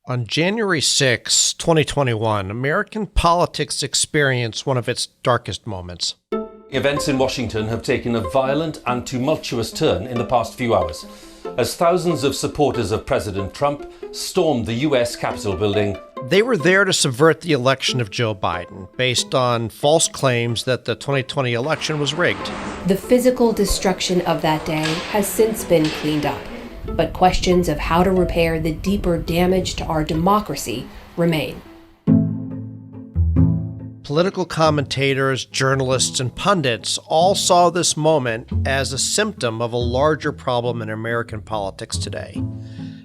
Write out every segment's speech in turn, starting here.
On January 6, 2021, American politics experienced one of its darkest moments. Events in Washington have taken a violent and tumultuous turn in the past few hours, as thousands of supporters of President Trump stormed the U.S. Capitol building. They were there to subvert the election of Joe Biden, based on false claims that the 2020 election was rigged. The physical destruction of that day has since been cleaned up, but questions of how to repair the deeper damage to our democracy remain. Political commentators, journalists, and pundits all saw this moment as a symptom of a larger problem in American politics today: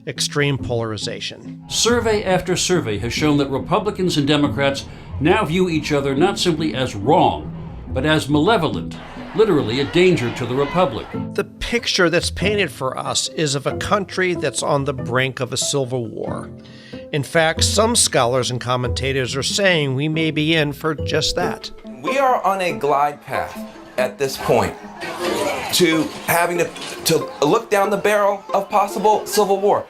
extreme polarization. Survey after survey has shown that Republicans and Democrats now view each other not simply as wrong, but as malevolent, literally a danger to the republic. The picture that's painted for us is of a country that's on the brink of a civil war. In fact, some scholars and commentators are saying we may be in for just that. We are on a glide path at this point to having to look down the barrel of possible civil war.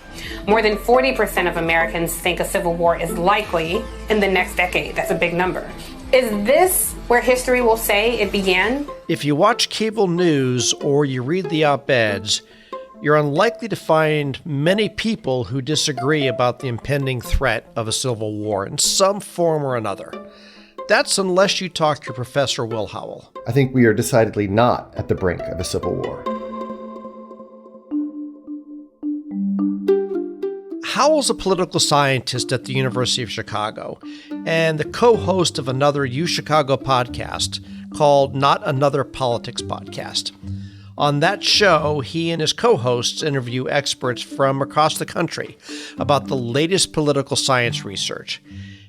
More than 40% of Americans think a civil war is likely in the next decade. That's a big number. Is this where history will say it began? If you watch cable news or you read the op-eds, you're unlikely to find many people who disagree about the impending threat of a civil war in some form or another. That's unless you talk to Professor Will Howell. I think we are decidedly not at the brink of a civil war. Howell's a political scientist at the University of Chicago and the co-host of another UChicago podcast called Not Another Politics Podcast. On that show, he and his co-hosts interview experts from across the country about the latest political science research.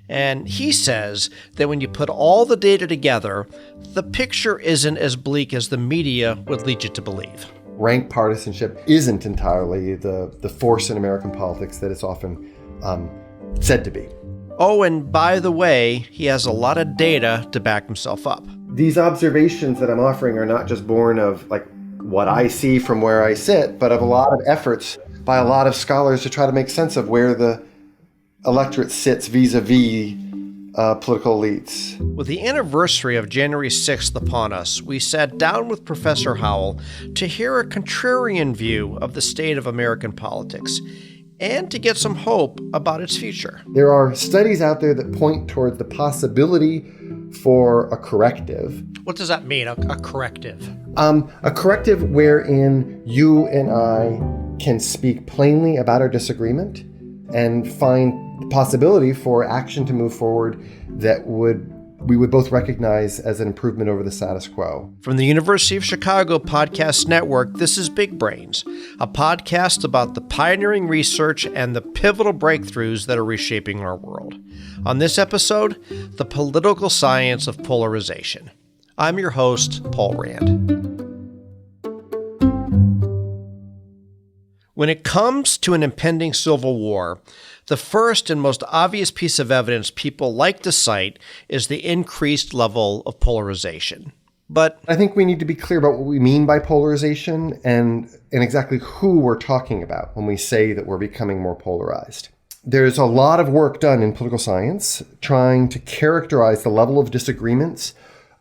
And he says that when you put all the data together, the picture isn't as bleak as the media would lead you to believe. Rank partisanship isn't entirely the force in American politics that it's often said to be. Oh, and by the way, he has a lot of data to back himself up. These observations that I'm offering are not just born of what I see from where I sit, but of a lot of efforts by a lot of scholars to try to make sense of where the electorate sits vis-a-vis political elites. With the anniversary of January 6th upon us, we sat down with Professor Howell to hear a contrarian view of the state of American politics and to get some hope about its future. There are studies out there that point towards the possibility for a corrective. What does that mean, a corrective? A corrective wherein you and I can speak plainly about our disagreement and find the possibility for action to move forward that we would both recognize as an improvement over the status quo. From the University of Chicago Podcast Network, this is Big Brains, a podcast about the pioneering research and the pivotal breakthroughs that are reshaping our world. On this episode, the political science of polarization. I'm your host, Paul Rand. When it comes to an impending civil war, the first and most obvious piece of evidence people like to cite is the increased level of polarization. But I think we need to be clear about what we mean by polarization and exactly who we're talking about when we say that we're becoming more polarized. There's a lot of work done in political science trying to characterize the level of disagreements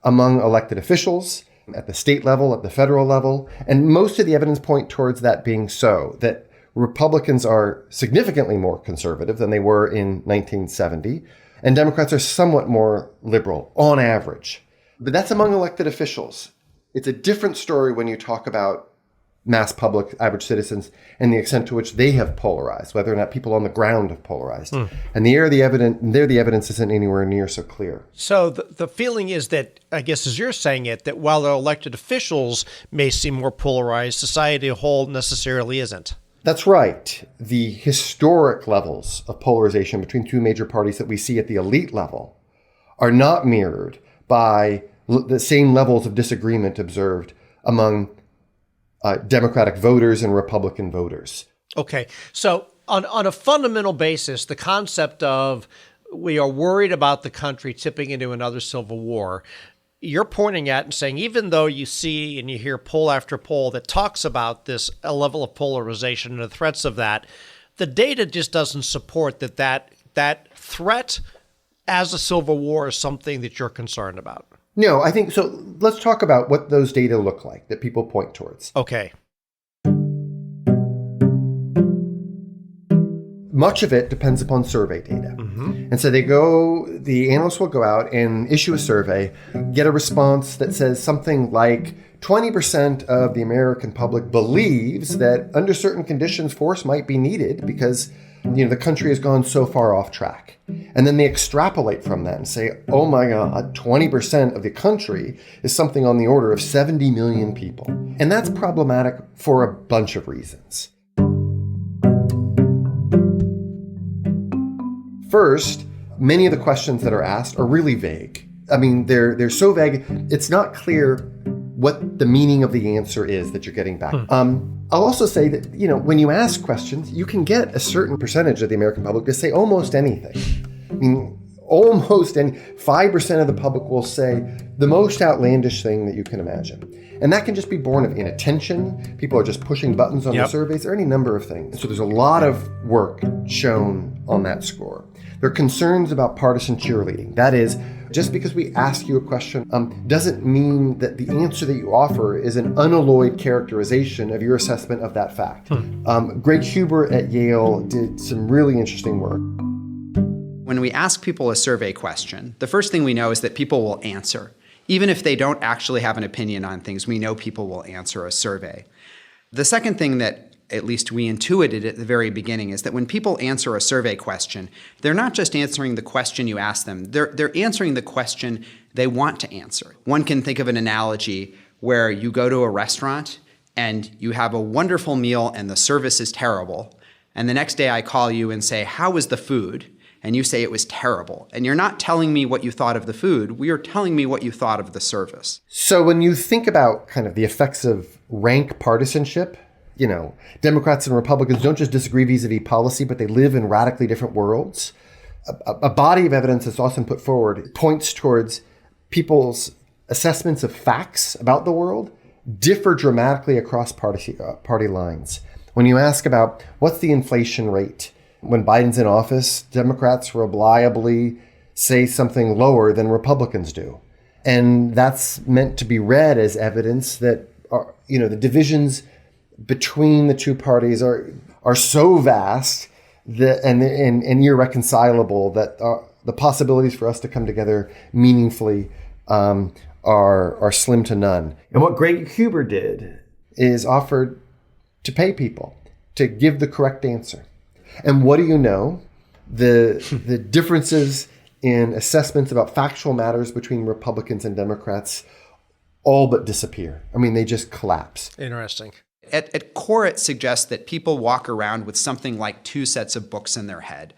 among elected officials at the state level, at the federal level, and most of the evidence point towards that being so, that Republicans are significantly more conservative than they were in 1970, and Democrats are somewhat more liberal, on average. But that's among elected officials. It's a different story when you talk about mass public, average citizens, and the extent to which they have polarized, whether or not people on the ground have polarized. And the evidence isn't anywhere near so clear. So the feeling is that, I guess as you're saying it, that while the elected officials may seem more polarized, society as a whole necessarily isn't. That's right. The historic levels of polarization between two major parties that we see at the elite level are not mirrored by the same levels of disagreement observed among Democratic voters and Republican voters. Okay. So on a fundamental basis, the concept of we are worried about the country tipping into another civil war, you're pointing at and saying, even though you see and you hear poll after poll that talks about this level of polarization and the threats of that, the data just doesn't support that threat as a civil war is something that you're concerned about. No, I think so. Let's talk about what those data look like that people point towards. Okay. Much of it depends upon survey data. And so the analysts will go out and issue a survey, get a response that says something like 20% of the American public believes that under certain conditions force might be needed because the country has gone so far off track. And then they extrapolate from that and say, oh my God, 20% of the country is something on the order of 70 million people. And that's problematic for a bunch of reasons. First, many of the questions that are asked are really vague. I mean, they're so vague, it's not clear what the meaning of the answer is that you're getting back. I'll also say that, when you ask questions, you can get a certain percentage of the American public to say almost anything. I mean, almost 5% of the public will say the most outlandish thing that you can imagine. And that can just be born of inattention. People are just pushing buttons on the surveys, or any number of things. So there's a lot of work shown on that score. There are concerns about partisan cheerleading. That is, just because we ask you a question doesn't mean that the answer that you offer is an unalloyed characterization of your assessment of that fact. Greg Huber at Yale did some really interesting work. When we ask people a survey question, the first thing we know is that people will answer. Even if they don't actually have an opinion on things, we know people will answer a survey. The second thing that at least we intuited at the very beginning is that when people answer a survey question, they're not just answering the question you ask them, they're answering the question they want to answer. One can think of an analogy where you go to a restaurant and you have a wonderful meal and the service is terrible, and the next day I call you and say, "How was the food?" And you say it was terrible. And you're not telling me what you thought of the food, you're telling me what you thought of the service. So when you think about kind of the effects of rank partisanship, Democrats and Republicans don't just disagree vis-a-vis policy, but they live in radically different worlds. A body of evidence that's often put forward points towards people's assessments of facts about the world differ dramatically across party lines. When you ask about what's the inflation rate, when Biden's in office, Democrats reliably say something lower than Republicans do. And that's meant to be read as evidence that, the divisions between the two parties are so vast that and irreconcilable that the possibilities for us to come together meaningfully are slim to none. And what Greg Huber did is offered to pay people to give the correct answer. And what do you know? The differences in assessments about factual matters between Republicans and Democrats all but disappear. I mean, they just collapse. Interesting. At core, it suggests that people walk around with something like two sets of books in their head.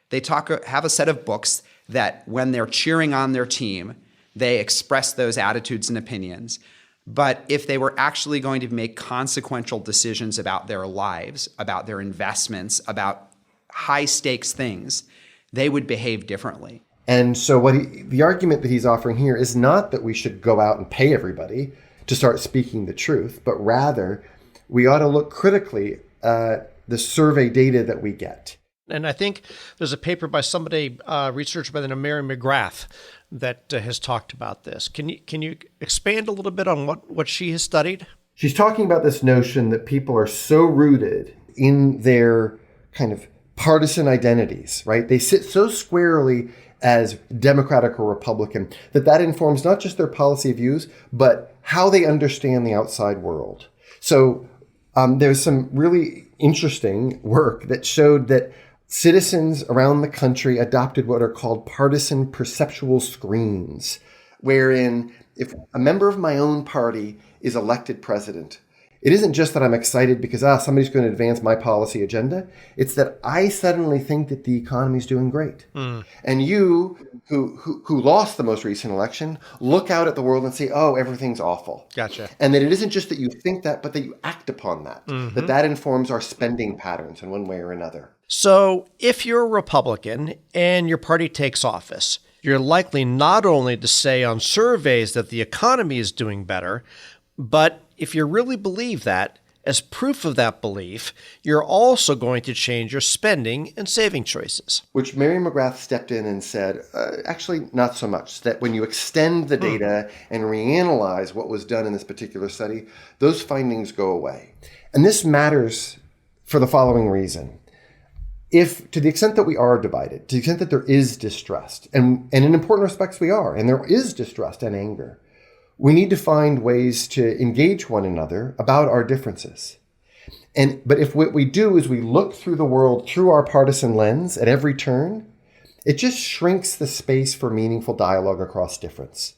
They have a set of books that when they're cheering on their team, they express those attitudes and opinions. But if they were actually going to make consequential decisions about their lives, about their investments, about high stakes things, they would behave differently. And so the argument that he's offering here is not that we should go out and pay everybody to start speaking the truth, but rather we ought to look critically at the survey data that we get. And I think there's a paper by somebody, researcher by the name of Mary McGrath, that has talked about this. Can you expand a little bit on what she has studied? She's talking about this notion that people are so rooted in their kind of partisan identities, right? They sit so squarely as Democratic or Republican that informs not just their policy views, but how they understand the outside world. So there's some really interesting work that showed that citizens around the country adopted what are called partisan perceptual screens, wherein if a member of my own party is elected president, it isn't just that I'm excited because somebody's going to advance my policy agenda. It's that I suddenly think that the economy's doing great. And you, who lost the most recent election, look out at the world and say, oh, everything's awful. Gotcha. And that it isn't just that you think that, but that you act upon that. That informs our spending patterns in one way or another. So if you're a Republican and your party takes office, you're likely not only to say on surveys that the economy is doing better, but if you really believe that, as proof of that belief, you're also going to change your spending and saving choices. Which Mary McGrath stepped in and said, actually, not so much. That when you extend the data and reanalyze what was done in this particular study, those findings go away. And this matters for the following reason. If, to the extent that we are divided, to the extent that there is distrust, and in important respects we are, and there is distrust and anger, we need to find ways to engage one another about our differences. But if what we do is we look through the world through our partisan lens at every turn, it just shrinks the space for meaningful dialogue across difference.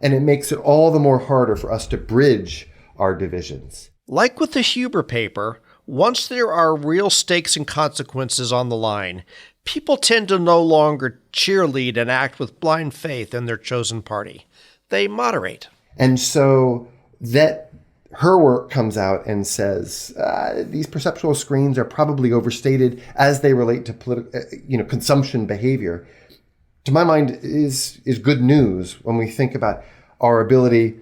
And it makes it all the more harder for us to bridge our divisions. Like with the Huber paper, once there are real stakes and consequences on the line, people tend to no longer cheerlead and act with blind faith in their chosen party. They moderate. And so that her work comes out and says these perceptual screens are probably overstated as they relate to consumption behavior. To my mind, is good news when we think about our ability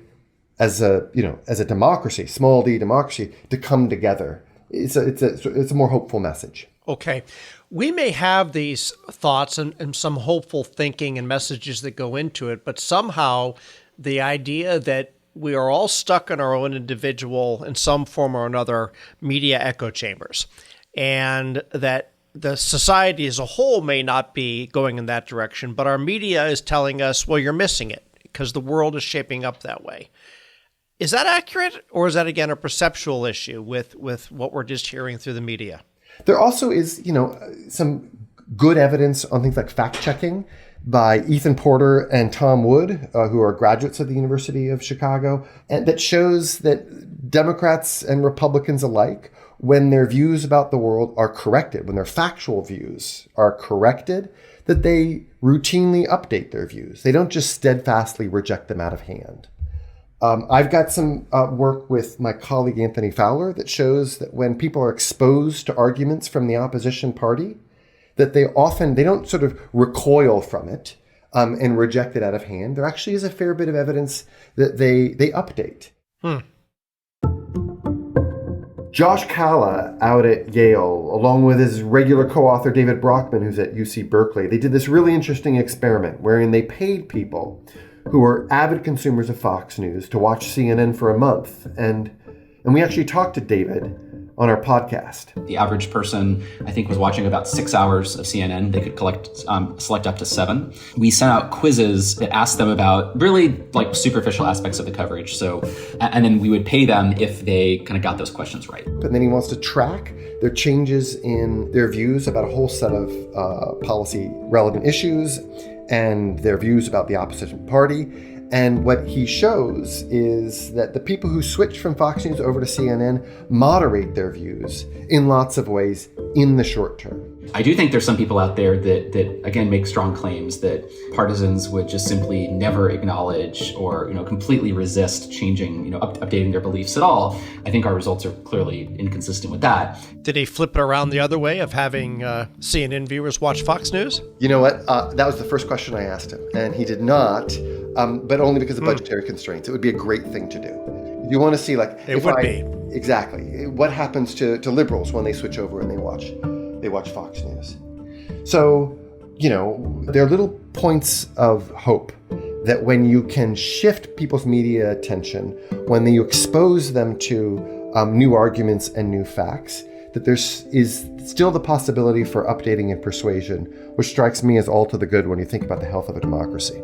as a democracy, small d democracy, to come together. It's a more hopeful message. Okay. We may have these thoughts and some hopeful thinking and messages that go into it, but somehow the idea that we are all stuck in our own individual, in some form or another, media echo chambers, and that the society as a whole may not be going in that direction, but our media is telling us, well, you're missing it because the world is shaping up that way. Is that accurate, or is that, again, a perceptual issue with what we're just hearing through the media? There also is, some good evidence on things like fact-checking by Ethan Porter and Tom Wood, who are graduates of the University of Chicago, and that shows that Democrats and Republicans alike, when their views about the world are corrected, when their factual views are corrected, that they routinely update their views. They don't just steadfastly reject them out of hand. I've got some work with my colleague Anthony Fowler that shows that when people are exposed to arguments from the opposition party, that they don't sort of recoil from it and reject it out of hand. There actually is a fair bit of evidence that they update. Josh Kalla out at Yale, along with his regular co-author David Brockman, who's at UC Berkeley, they did this really interesting experiment wherein they paid people who were avid consumers of Fox News to watch CNN for a month. And we actually talked to David on our podcast. The average person, I think, was watching about 6 hours of CNN. They could select up to 7. We sent out quizzes that asked them about really like superficial aspects of the coverage. And then we would pay them if they kind of got those questions right. But then he wants to track their changes in their views about a whole set of policy relevant issues and their views about the opposition party. And what he shows is that the people who switch from Fox News over to CNN moderate their views in lots of ways in the short term. I do think there's some people out there that again, make strong claims that partisans would just simply never acknowledge or, completely resist changing, updating their beliefs at all. I think our results are clearly inconsistent with that. Did he flip it around the other way of having CNN viewers watch Fox News? You know what? That was the first question I asked him, and he did not. But only because of budgetary constraints. It would be a great thing to do. You want to see, exactly what happens to liberals when they switch over and they watch Fox News. So, there are little points of hope that when you can shift people's media attention, when you expose them to new arguments and new facts, that there is still the possibility for updating and persuasion, which strikes me as all to the good when you think about the health of a democracy.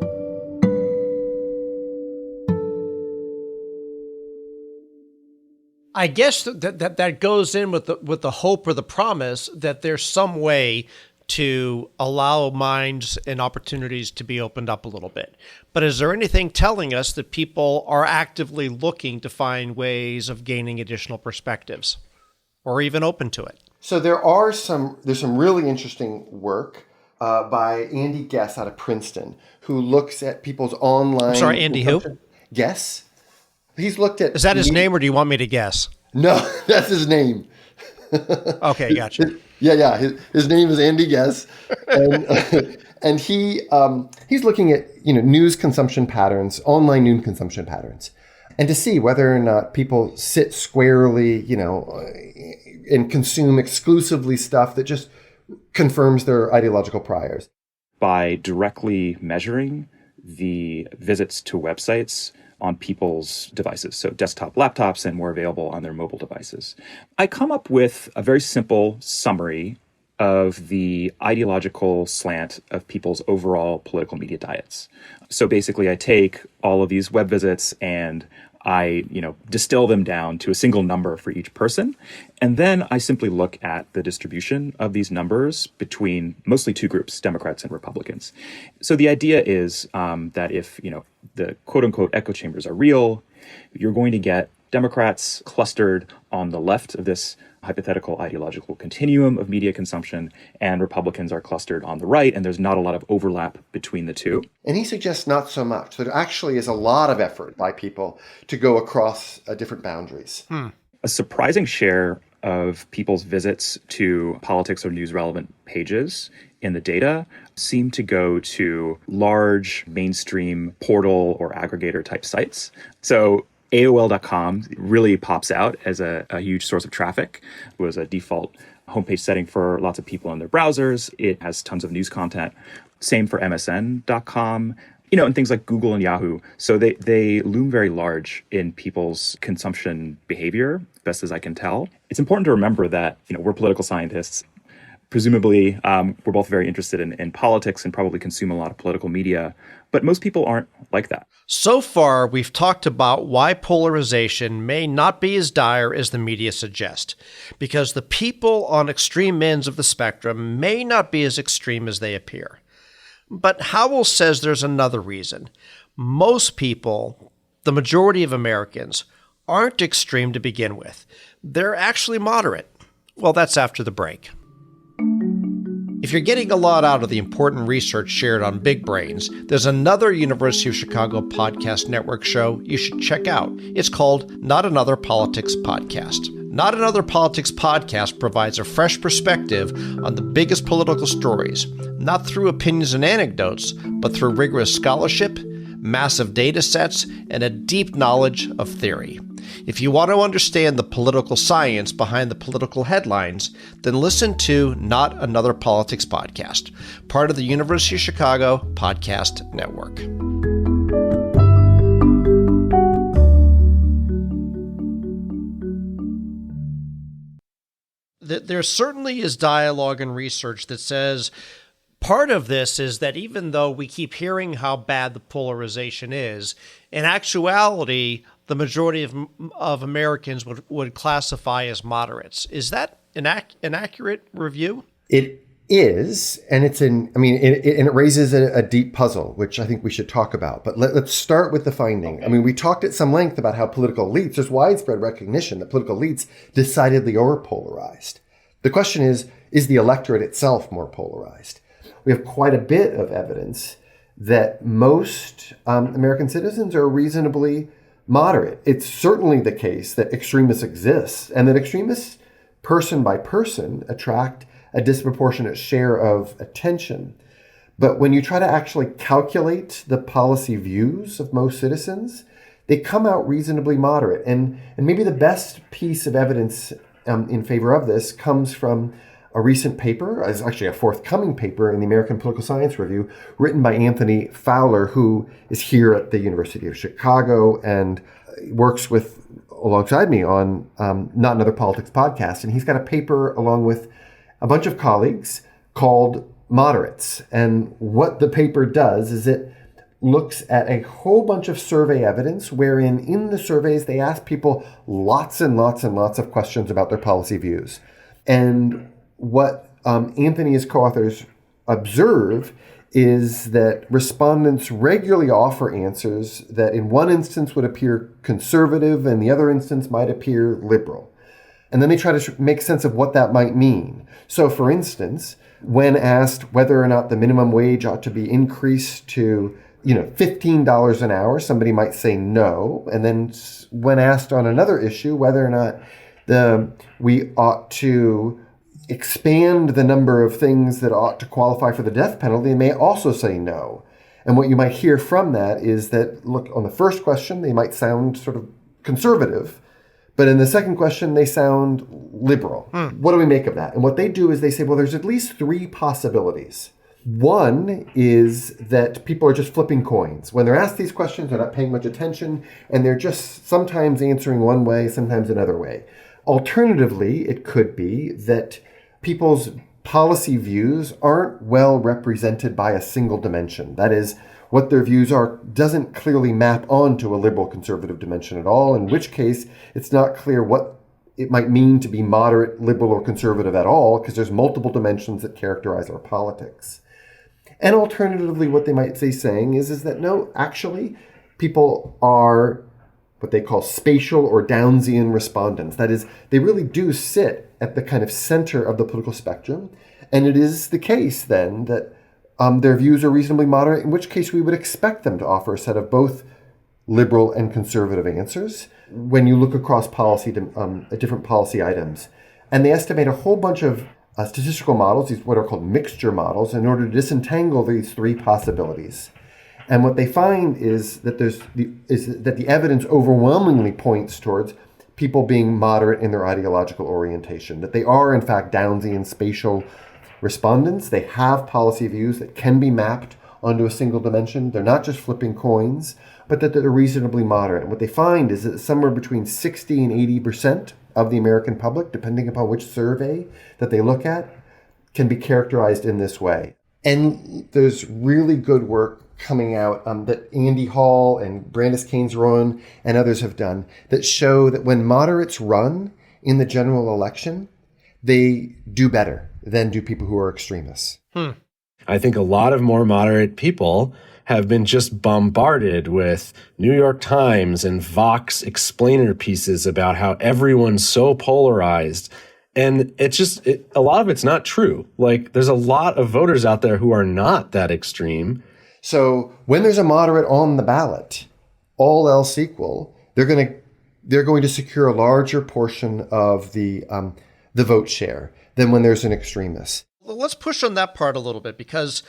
I guess that goes in with the hope or the promise that there's some way to allow minds and opportunities to be opened up a little bit. But is there anything telling us that people are actively looking to find ways of gaining additional perspectives, or even open to it? So there's some really interesting work by Andy Guess out of Princeton, who looks at people's online. I'm sorry, Andy who? Guess. He's looked at. Is that his name, or do you want me to guess? No, that's his name. Okay, gotcha. Yeah. His name is Andy Guess, and he's looking at news consumption patterns, online news consumption patterns, and to see whether or not people sit squarely, and consume exclusively stuff that just confirms their ideological priors. By directly measuring the visits to websites on people's devices, so desktop laptops and more available on their mobile devices, I come up with a very simple summary of the ideological slant of people's overall political media diets. So basically, I take all of these web visits and I, distill them down to a single number for each person. And then I simply look at the distribution of these numbers between mostly two groups, Democrats and Republicans. So the idea is that if, the quote unquote echo chambers are real, you're going to get Democrats clustered on the left of this hypothetical ideological continuum of media consumption, and Republicans are clustered on the right, and there's not a lot of overlap between the two. And he suggests not so much. There actually is a lot of effort by people to go across different boundaries. A surprising share of people's visits to politics or news relevant pages in the data seem to go to large mainstream portal or aggregator type sites. So AOL.com really pops out as a huge source of traffic. It was a default homepage setting for lots of people in their browsers. It has tons of news content. Same for MSN.com, and things like Google and Yahoo. So they loom very large in people's consumption behavior, best as I can tell. It's important to remember that, we're political scientists. Presumably, we're both very interested in politics and probably consume a lot of political media, but most people aren't like that. So far, we've talked about why polarization may not be as dire as the media suggest, because the people on extreme ends of the spectrum may not be as extreme as they appear. But Howell says there's another reason. Most people, the majority of Americans, aren't extreme to begin with. They're actually moderate. Well, that's after the break. If you're getting a lot out of the important research shared on big brains, there's another University of Chicago podcast network show you should check out. It's called Not Another Politics Podcast. Not Another Politics Podcast provides a fresh perspective on the biggest political stories, not through opinions and anecdotes, but through rigorous scholarship, massive data sets, and a deep knowledge of theory. If you want to understand the political science behind the political headlines, then listen to Not Another Politics Podcast, part of the University of Chicago Podcast Network. There certainly is dialogue and research that says part of this is that even though we keep hearing how bad the polarization is, in actuality, the majority of Americans would classify as moderates. Is that an accurate review? It is, and it raises a deep puzzle, which I think we should talk about. But let's start with the finding. Okay. We talked at some length about how political elites, there's widespread recognition that political elites decidedly are polarized. The question is the electorate itself more polarized? We have quite a bit of evidence that most American citizens are reasonably moderate. It's certainly the case that extremists exist, and that extremists, person by person, attract a disproportionate share of attention. But when you try to actually calculate the policy views of most citizens, they come out reasonably moderate. And maybe the best piece of evidence in favor of this comes from a recent paper, is actually a forthcoming paper in the American Political Science Review, written by Anthony Fowler, who is here at the University of Chicago and works alongside me on Not Another Politics Podcast. And he's got a paper along with a bunch of colleagues called Moderates. And what the paper does is it looks at a whole bunch of survey evidence wherein in the surveys they ask people lots and lots and lots of questions about their policy views. And what Anthony and his co-authors observe is that respondents regularly offer answers that in one instance would appear conservative and the other instance might appear liberal. And then they try to make sense of what that might mean. So for instance, when asked whether or not the minimum wage ought to be increased to $15 an hour, somebody might say no. And then when asked on another issue whether or not we ought to expand the number of things that ought to qualify for the death penalty, they may also say no. And what you might hear from that is that, look, on the first question, they might sound sort of conservative, but in the second question, they sound liberal. What do we make of that? And what they do is they say, well, there's at least three possibilities. One is that people are just flipping coins. When they're asked these questions, they're not paying much attention, and they're just sometimes answering one way, sometimes another way. Alternatively, it could be that people's policy views aren't well represented by a single dimension. That is, what their views are doesn't clearly map onto a liberal conservative dimension at all, in which case it's not clear what it might mean to be moderate, liberal, or conservative at all, because there's multiple dimensions that characterize our politics. And alternatively, what they might say saying is that no, actually, people are what they call spatial or Downsian respondents. That is, they really do sit at the kind of center of the political spectrum. And it is the case then that their views are reasonably moderate, in which case we would expect them to offer a set of both liberal and conservative answers when you look across policy, different policy items. And they estimate a whole bunch of statistical models, these what are called mixture models, in order to disentangle these three possibilities. And what they find is that the evidence overwhelmingly points towards people being moderate in their ideological orientation, that they are in fact Downsian spatial respondents. They have policy views that can be mapped onto a single dimension. They're not just flipping coins, but that they're reasonably moderate. And what they find is that somewhere between 60 and 80% of the American public, depending upon which survey that they look at, can be characterized in this way. And there's really good work coming out that Andy Hall and Brandis Keynes-Rowan and others have done that show that when moderates run in the general election, they do better than do people who are extremists. I think a lot of more moderate people have been just bombarded with New York Times and Vox explainer pieces about how everyone's so polarized. And a lot of it's not true. Like, there's a lot of voters out there who are not that extreme. So when there's a moderate on the ballot, all else equal, they're going to secure a larger portion of the vote share than when there's an extremist. Well, let's push on that part a little bit, because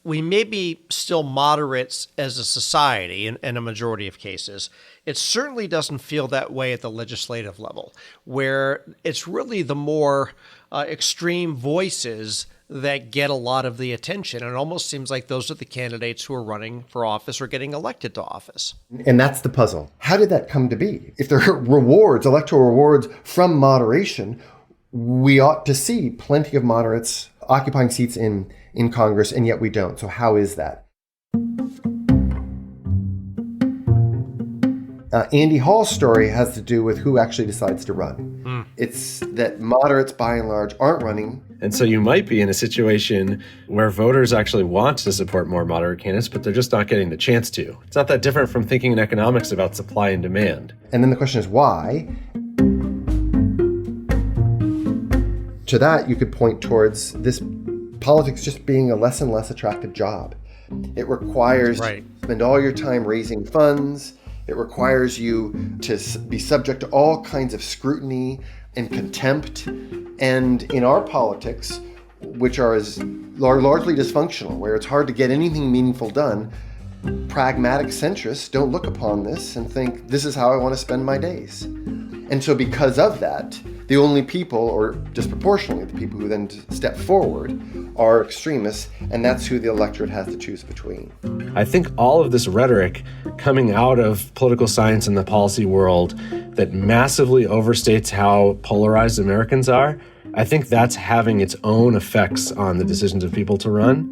we may be still moderates as a society in a majority of cases. It certainly doesn't feel that way at the legislative level, where it's really the more extreme voices that get a lot of the attention. And it almost seems like those are the candidates who are running for office or getting elected to office. And that's the puzzle. How did that come to be? If there are rewards, electoral rewards from moderation, we ought to see plenty of moderates occupying seats in Congress, and yet we don't. So how is that? Andy Hall's story has to do with who actually decides to run. It's that moderates, by and large, aren't running. And so you might be in a situation where voters actually want to support more moderate candidates, but they're just not getting the chance to. It's not that different from thinking in economics about supply and demand. And then the question is why? To that, you could point towards this politics just being a less and less attractive job. It requires you to spend all your time raising funds. It requires you to be subject to all kinds of scrutiny and contempt. And in our politics, which are largely dysfunctional, where it's hard to get anything meaningful done, pragmatic centrists don't look upon this and think, this is how I want to spend my days. And so because of that, the only people, or disproportionately the people who then step forward, are extremists, and that's who the electorate has to choose between. I think all of this rhetoric coming out of political science and the policy world that massively overstates how polarized Americans are, I think that's having its own effects on the decisions of people to run.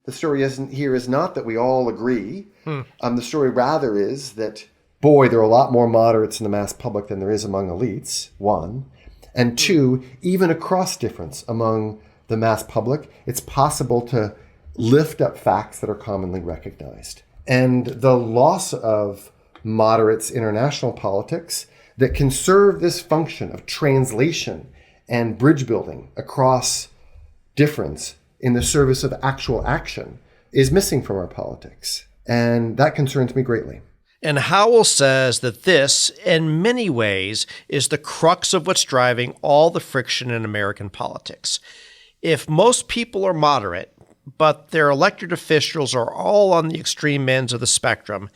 The story is not that we all agree. The story rather is that, boy, there are a lot more moderates in the mass public than there is among elites, one. And two, even a cross difference among the mass public, it's possible to lift up facts that are commonly recognized. And the loss of moderates in international politics that can serve this function of translation and bridge building across difference in the service of actual action is missing from our politics. And that concerns me greatly. And Howell says that this, in many ways, is the crux of what's driving all the friction in American politics. If most people are moderate, but their elected officials are all on the extreme ends of the spectrum,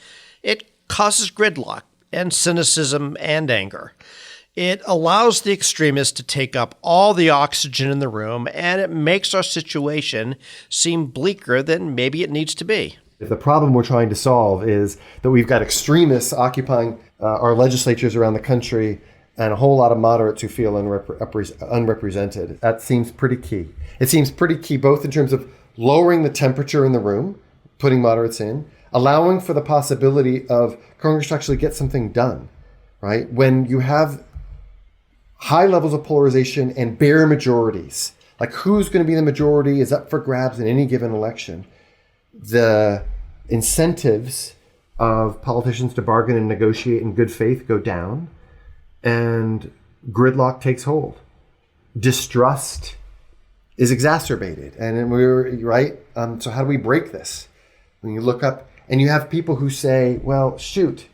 it causes gridlock and cynicism and anger. It allows the extremists to take up all the oxygen in the room, and it makes our situation seem bleaker than maybe it needs to be. If the problem we're trying to solve is that we've got extremists occupying our legislatures around the country and a whole lot of moderates who feel unrepresented, that seems pretty key. It seems pretty key both in terms of lowering the temperature in the room, putting moderates in, allowing for the possibility of Congress to actually get something done, right? When you have high levels of polarization and bare majorities, like who's going to be the majority is up for grabs in any given election. The incentives of politicians to bargain and negotiate in good faith go down, and gridlock takes hold. Distrust is exacerbated, and we're right. So how do we break this? When you look up and you have people who say, well, shoot,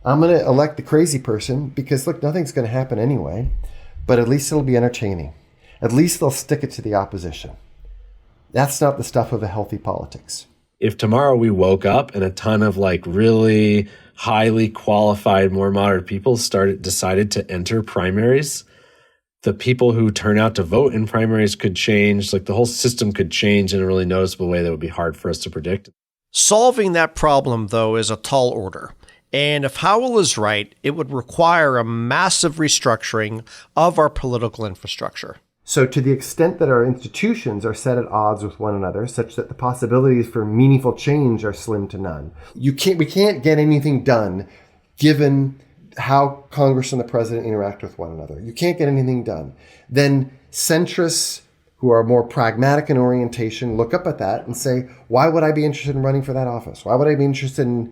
I'm going to elect the crazy person because, look, nothing's going to happen anyway, but at least it'll be entertaining. At least they'll stick it to the opposition. That's not the stuff of a healthy politics. If tomorrow we woke up and a ton of really highly qualified, more moderate people decided to enter primaries, the people who turn out to vote in primaries could change. The whole system could change in a really noticeable way that would be hard for us to predict. Solving that problem, though, is a tall order. And if Howell is right, it would require a massive restructuring of our political infrastructure. So to the extent that our institutions are set at odds with one another, such that the possibilities for meaningful change are slim to none, we can't get anything done given how Congress and the president interact with one another. You can't get anything done. Then centrists who are more pragmatic in orientation look up at that and say, why would I be interested in running for that office? Why would I be interested in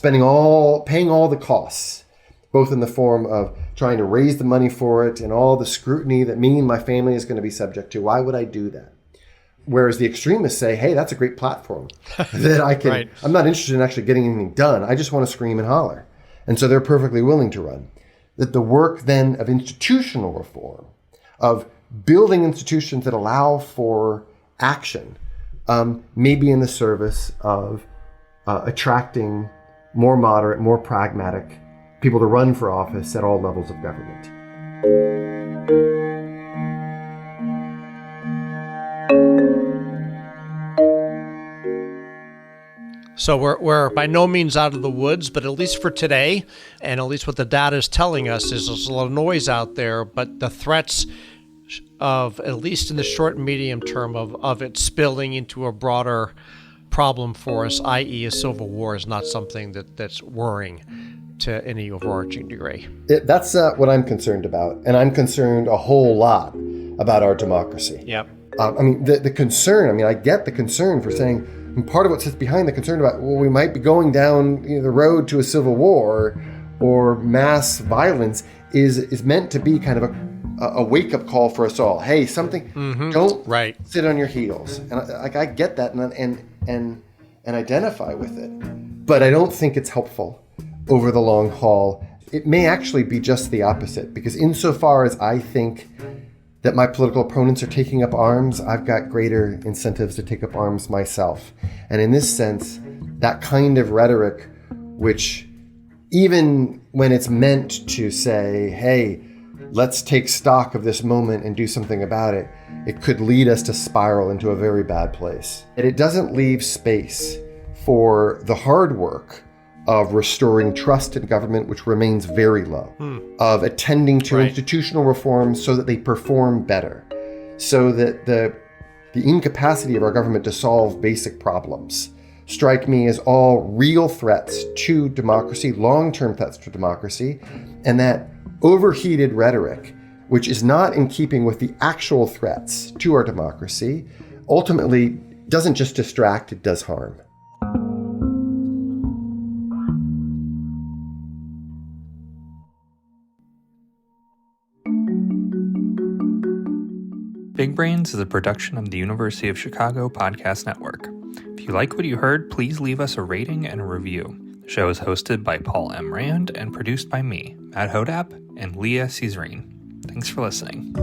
paying all the costs, both in the form of trying to raise the money for it and all the scrutiny that me and my family is going to be subject to? Why would I do that? Whereas the extremists say, hey, that's a great platform that I can, right. I'm not interested in actually getting anything done. I just want to scream and holler. And so they're perfectly willing to run. That the work then of institutional reform, of building institutions that allow for action, may be in the service of attracting more moderate, more pragmatic people to run for office at all levels of government. So we're by no means out of the woods, but at least for today, and at least what the data is telling us, is there's a lot of noise out there, but the threats of, at least in the short and medium term, of it spilling into a broader problem for us, i.e. a civil war, is not something that's worrying to any overarching degree. That's not what I'm concerned about, and I'm concerned a whole lot about our democracy. Yep. The concern, I get the concern for saying, and part of what sits behind the concern about, well, we might be going down the road to a civil war or mass violence is meant to be kind of a wake-up call for us all. Hey, something, don't sit on your heels. And I get that and identify with it. But I don't think it's helpful over the long haul. It may actually be just the opposite, because insofar as I think that my political opponents are taking up arms, I've got greater incentives to take up arms myself. And in this sense, that kind of rhetoric, which even when it's meant to say, hey, let's take stock of this moment and do something about it, it could lead us to spiral into a very bad place. And it doesn't leave space for the hard work of restoring trust in government, which remains very low, of attending to institutional reforms so that they perform better, so that the incapacity of our government to solve basic problems strike me as all real threats to democracy, long-term threats to democracy, and that overheated rhetoric, which is not in keeping with the actual threats to our democracy, ultimately doesn't just distract, it does harm. Big Brains is a production of the University of Chicago Podcast Network. If you like what you heard, please leave us a rating and a review. The show is hosted by Paul M. Rand and produced by me, Matt Hodap, and Leah Caesarine. Thanks for listening.